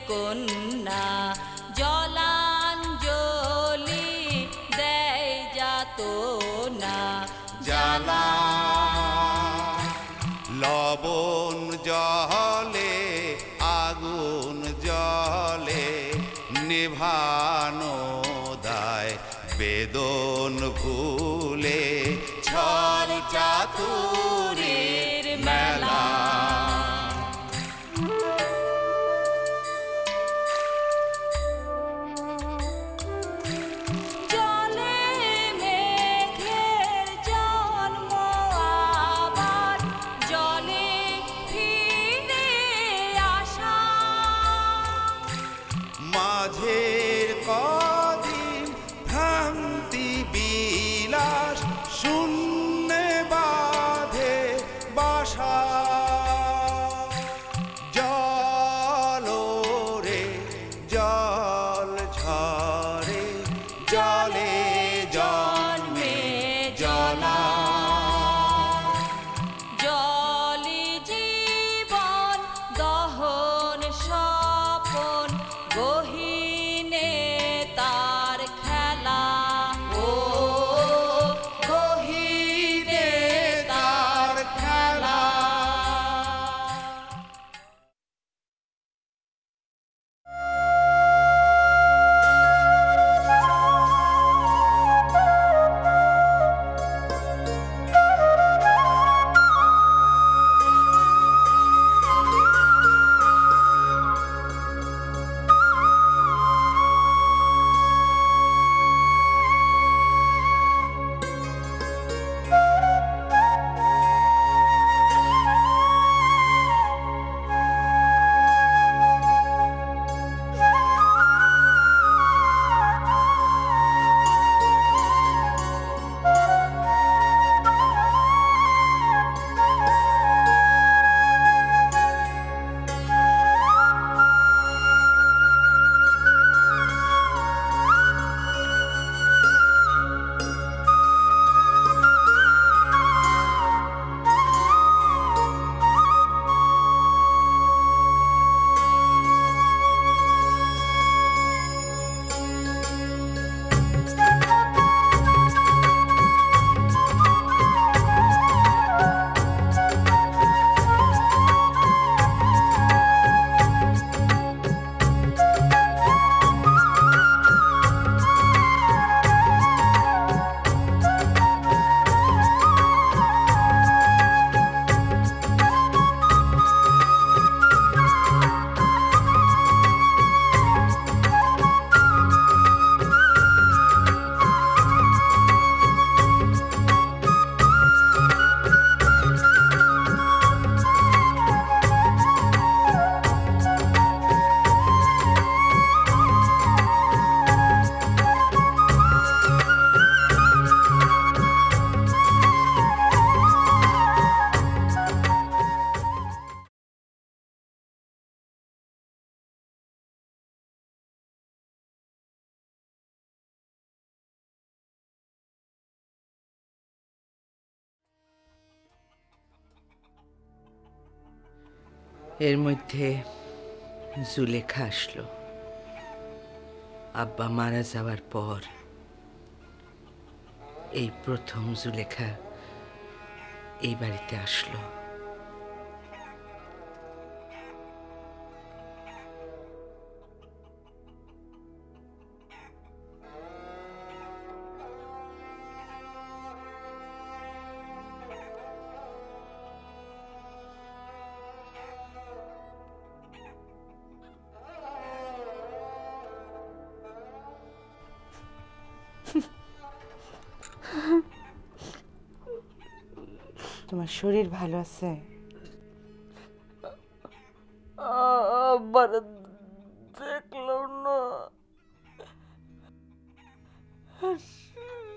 কন্যা জলাঞ্জলি দেয় যাতনা জ্বালা লবণ জলে আগুন জলে নেভানো দায় বেদন ভুলে ছল চাতুরীর মেলা মাঝের কদিন ভ্রান্তি বিলাস শূন্যে বাঁধে বাসা জল রে জল ঝরে জলে জন্মে জলা জলি জীবন দহন স্বপন গহীনে তার খেলা ও গহীনে তার খেলা এর মধ্যে জুলেখা আসলো। আব্বা মারা যাওয়ার পর এই প্রথম জুলেখা এই বাড়িতে আসলো। তোমার শরীর ভালো আছে? আব্বার দেখলাম না,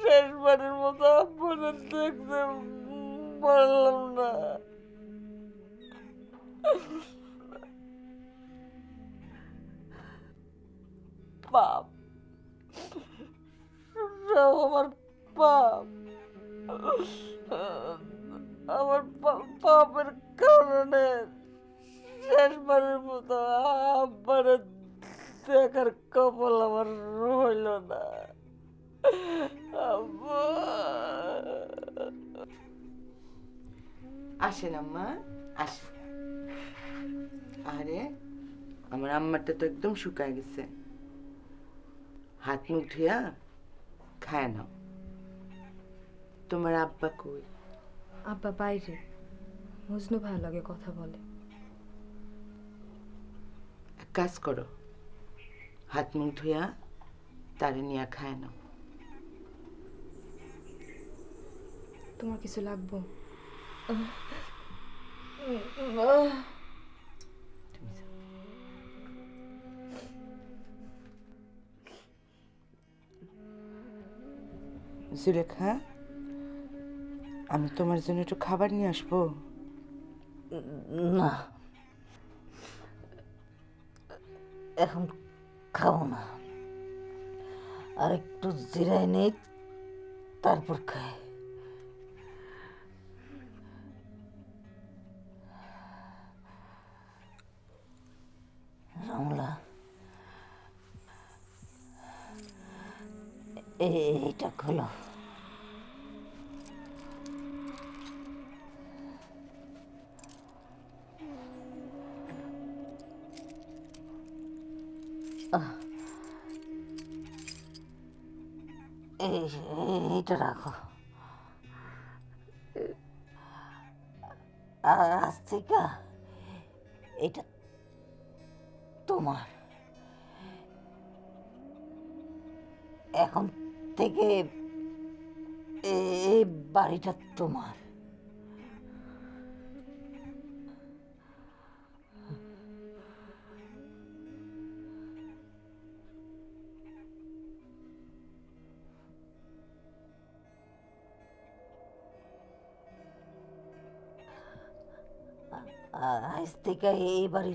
শেষবারের মতো আব্বার দেখতে পারলাম না। পাপ, আমার পাপ, আমার পাপের কারণে শেষবারের মতো আব্বারে দেখার কপাল আমার হইল না আব্বা। আসেন আম্মা, আসেন। আরে আমার আম্মারটা তো একদম শুকায় গেছে, হাত মুখ ধুয়া খায় নাও। তোমার আব্বা কই? আব্বা বাইরে, মজনু ভালো লাগে কথা বলে। এক কাজ করো, হাত মুখ ধুয়া তারে নিয়ে খায় নাও। তোমার কিছু লাগবো? জুলেখা, আমি তোমার জন্য একটু খাবার নিয়ে আসবো? না, এখন খাবো না, আর একটু জিরাই নেই, তারপর খাই। রমলা, এইটা খোলো। এইটা রাখো। আজ থেকে এটা তোমার। এখন থেকে এই বাড়িটা তোমার। আজ থেকে এই বাড়ি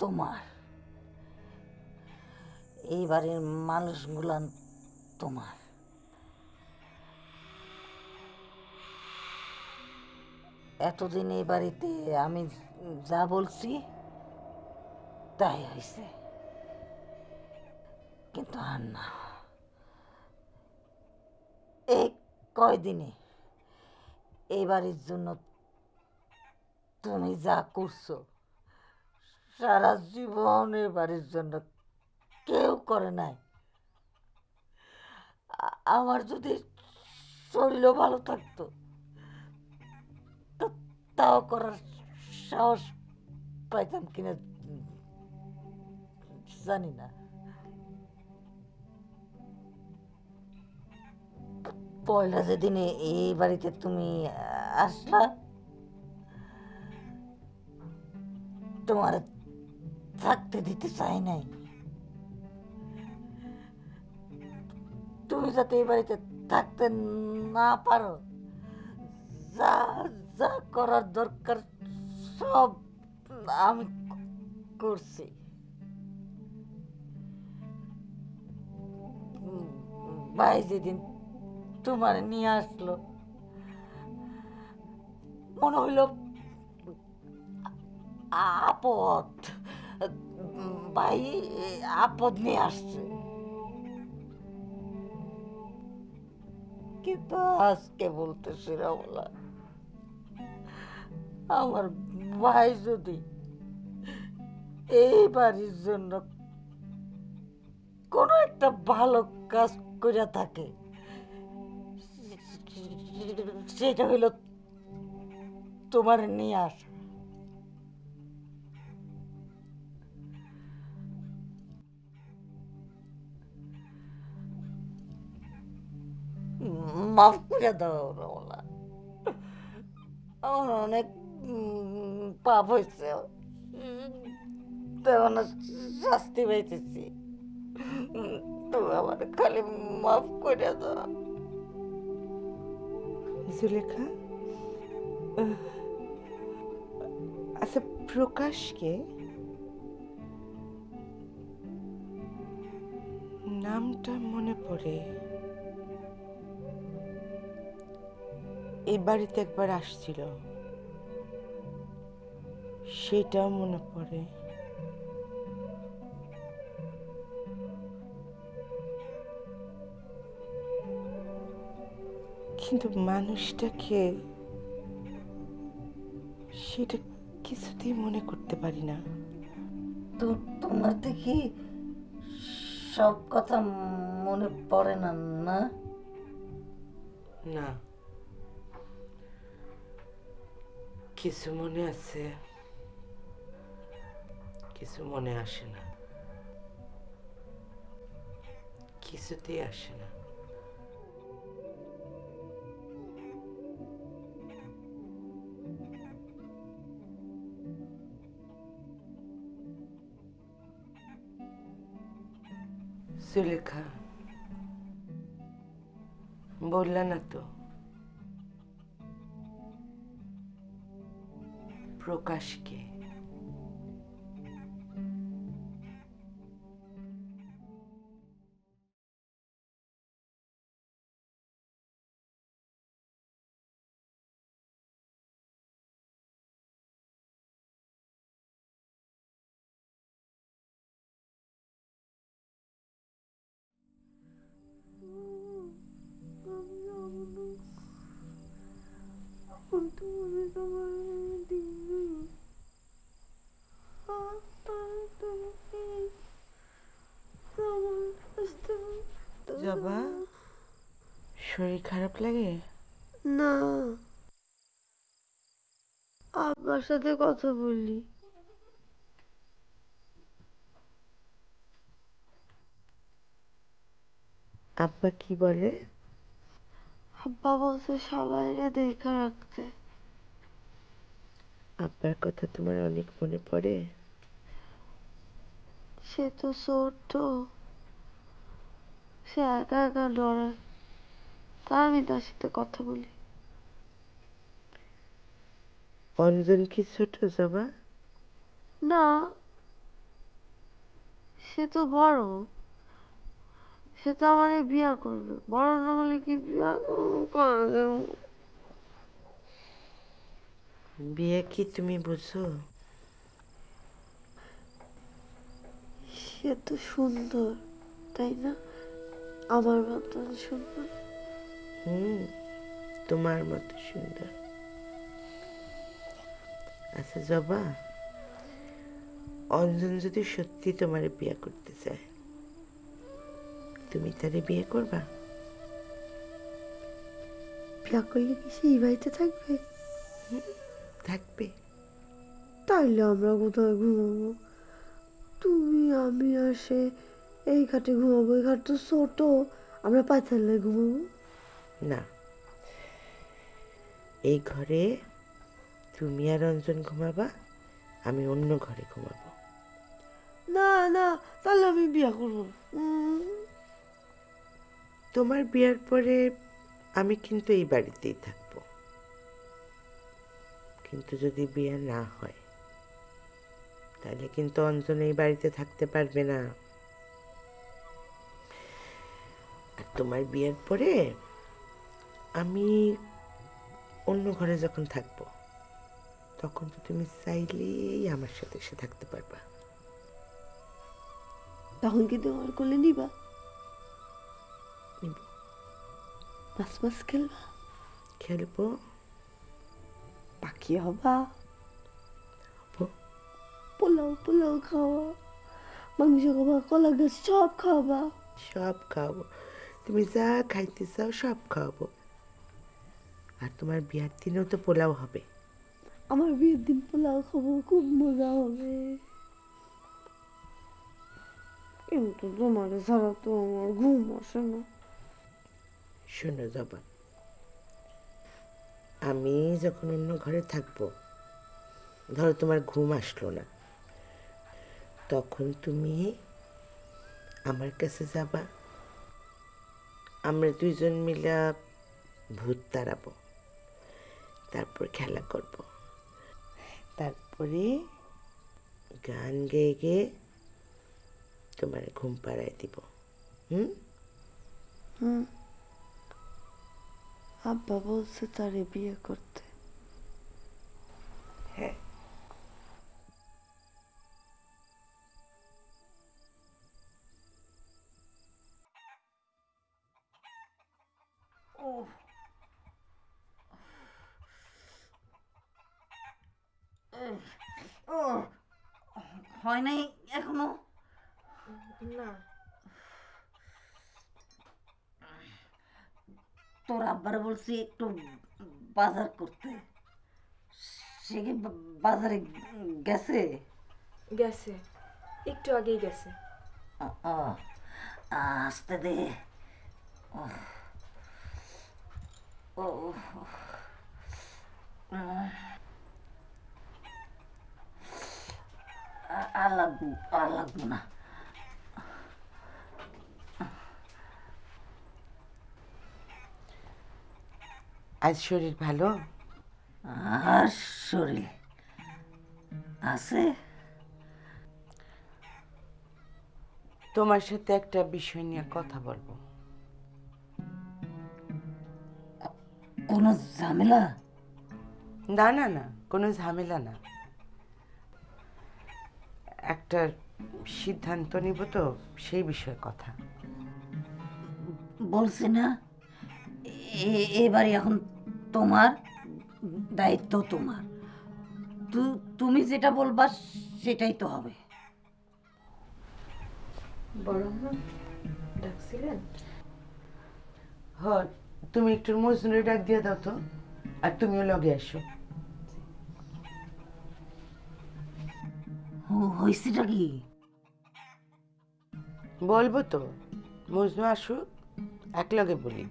তোমার, এই বাড়ির মানুষগুলান তোমার। এতদিন এই বাড়িতে আমি যা বলছি তাই হয়েছে, কিন্তু আর না। এই কয়দিনে এই বাড়ির জন্য তুমি যা করছো, সারা জীবন এই বাড়ির জন্য কেউ করে নাই। আমার যদি শরীরও ভালো থাকতো, তাও করার সাহস পাইতাম কিনা জানি না। পয়লা যেদিন এই বাড়িতে তুমি আসলা, তোমার থাকতে দিতে চাই নাই। তুমি যাতে এই বাড়িতে থাকতে না পারো, যা যা করার দরকার সব আমি করছি। ভাই যেদিন তোমার নিয়ে আসলো, মনে হইল আপদ, ভাই আপদ নিয়ে আসছে। কিন্তু আজকে বলতেছি রমলা, আমার ভাই যদি এই বাড়ির জন্য কোনো একটা ভালো কাজ করে থাকে, সেটা হইল তোমার নিয়ে আসা। মাফ করে দাও রমলা, আমার অনেক পাপ হয়েছে, তেমন শাস্তি পাইতেছি। তুমি আমার খালি মাফ করে দাও। জুলেখা, আচ্ছা প্রকাশকে নামটা মনে পড়ে, এই বাড়িতে একবার আসছিল, সেটাও মনে পড়ে। কিন্তু মানুষটাকে সেটা কিছুতেই মনে করতে পারি না। তো তোমার দেখি সব কথা মনে পড়ে না, না? না, কিছু মনে আছে, কিছু মনে আসে না, কিছুতেই আসে না। সুলেখা, বললা না তো প্রকাশকে? জবা, শরীর খারাপ লাগে? না, আব্বার সাথে কথা বলি। আব্বা কি বলে? আব্বা বলছে সবাইরে দেখা রাখতে। আব্বার কথা তোমার অনেক মনে পড়ে? সে তো ছোট, সে একা একা ডরায়, তাই আমি তার সাথে কথা বলি। অঞ্জন কি ছোট জবা? না, সে তো বড়, সে তো আমার বিয়া করবে। বড় না হলে কি বিয়া করবে? বিয়ে কি তুমি বুঝো? সে তো সুন্দর, তাই না? আমার মতন সুন্দর। তোমার মতো সুন্দর। আচ্ছা জবা, অঞ্জন যদি সত্যি তোমার বিয়ে করতে চায়, তুমি তারে বিয়ে করবা? বিয়া করলে কি সেই বাড়িতে থাকবে? থাকবে। তাইলে আমরা কোথায় ঘুমাবো? তুমি আমি আর সে এই ঘাটে ঘুমাবো। এই ঘাট তো ছোট, আমরা পাঁচালে ঘুমাবো। না, এই ঘরে তুমি আর অঞ্জন ঘুমাবা, আমি অন্য ঘরে ঘুমাবো। না না, তাহলে আমি বিয়া করবো। তোমার বিয়ার পরে আমি কিন্তু এই বাড়িতেই থাকবো, কিন্তু যদি বিয়ে না হয় তাহলে কিন্তু অঞ্জন এই বাড়িতে থাকতে পারবে না। আর তোমার বিয়ের পরে আমি অন্য ঘরে যখন থাকবো, তখন তো তুমি চাইলেই আমার সাথে এসে থাকতে পারবা। তখন কি তোমার কোলে নিবা? নিব। মাছ মাছ খেলবা? খেলবো। পাখি হবা? হবো। পোলাও পোলাও খাওয়া, মাংস খাবা, কলা গাছ সব খাওয়াবা? সব খাওয়াবো, তুমি যা খাইতে চাও সব খাওয়াবো। আর তোমার বিয়ার দিনেও তো পোলাও হবে। আমার বিয়ের দিন পোলাও খাবো, খুব মজা হবে। কিন্তু তোমার ছাড়া তো আমার ঘুম আসে না। শোনো জবা, আমি যখন অন্য ঘরে থাকবো, ধরো তোমার ঘুম আসলো না, তখন তুমি আমার কাছে যাবা, আমরা দুইজন মিলে ভূত তাড়াবো, তারপর খেলা করব, তারপরে গান গেয়ে গেয়ে তোমার ঘুম পাড়ায় দিব। আব্বা বলছে তারে বিয়ে করতে। হ্যাঁ। ও হয় নাই এখনো? না, তোর আব্বারে বলছি একটু বাজার করতে, সে কি বাজারে গেছে? গেছে, একটু আগেই গেছে। ও, আসতে দে। ও আর লাগবো না। আজ শরীর ভালো? আর শরীর আছে। তোমার সাথে একটা বিষয় নিয়ে কথা বলবো। কোনো ঝামেলা? না না না, কোনো ঝামেলা না। একটা সিদ্ধান্ত নিব তো, সেই বিষয়ে কথা। বলছি না এবারে এখন তোমার দায়িত্ব, তোমার। তুমি যেটা বলবা সেটাই তো হবে। বড় মা ডাকছিলেন? হ, তুমি একটু মজনুরে ডাক দিয়ে দাও তো, আর তুমিও লগে আসো। হয়েছেটা কি? বলবো তো, মজনু আসুক, এক লগে বলি।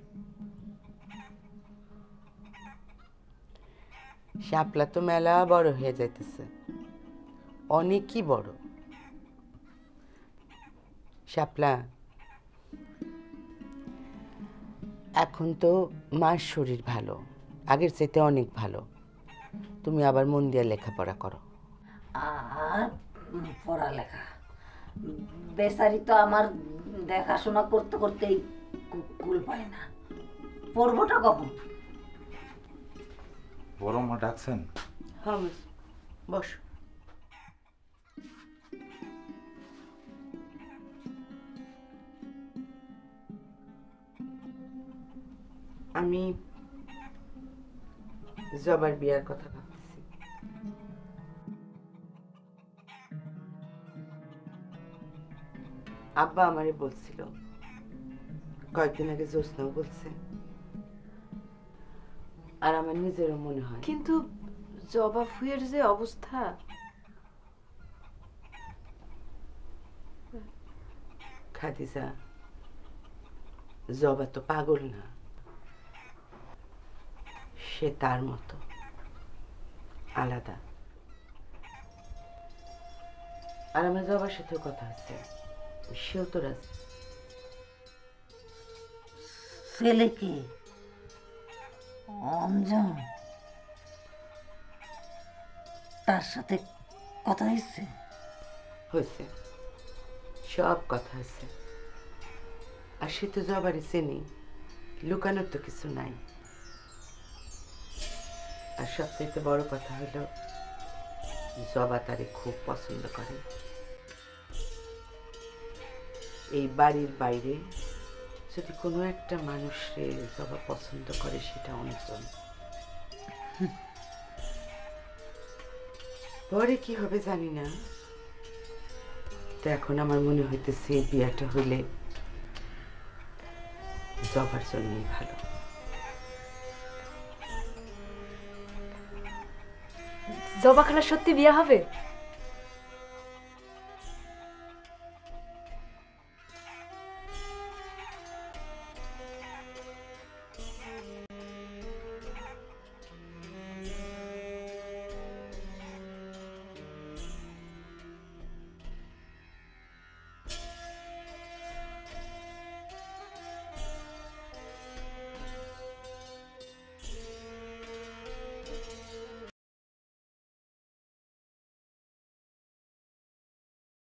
শাপলা তো মেলা বড় হয়ে যাইতেছে, অনেকই বড়। শাপলা, এখন তো মার শরীর ভালো, আগের চাইতে অনেক ভালো। তুমি আবার মন দিয়ে লেখাপড়া করো। আর পড়ালেখা, বেচারি তো আমার দেখাশোনা করতে করতেই কুল পায় না। পড়বোটা কখন? বড় মা ডাকছেন? হ্যাঁ, বস। আমি জবার বিয়ার কথা ভাবতেছি। আব্বা আমারে বলছিল, কয়েকদিন আগে জ্যোৎস্নাও বলছে, আর আমার নিজেরও মনে হয়। কিন্তু জবা ফুয়ের যে অবস্থা, খাদিজা, জবা তো পাগল না, সে তার মতো আলাদা। আর আমার জবার সাথেও কথা আছে, সেও তো রাজি। ছেলে কি অঞ্জন? তার সাথে কথা হয়েছে? হয়েছে, সব কথা আছে। আর সে তো জবারই চেনি, লুকানোর তো কিছু নাই। আর সবচেয়ে বড় কথা হলো, জবা তারে খুব পছন্দ করে। এই বাড়ির বাইরে যদি কোনো একটা মানুষকে জবা পছন্দ করে, সেটা অঞ্জন। পরে কি হবে জানি না, তো এখন আমার মনে হইতেছে এই বিয়াটা হইলে জবার জন্যই ভালো। জবা খালার সত্যি বিয়ে হবে?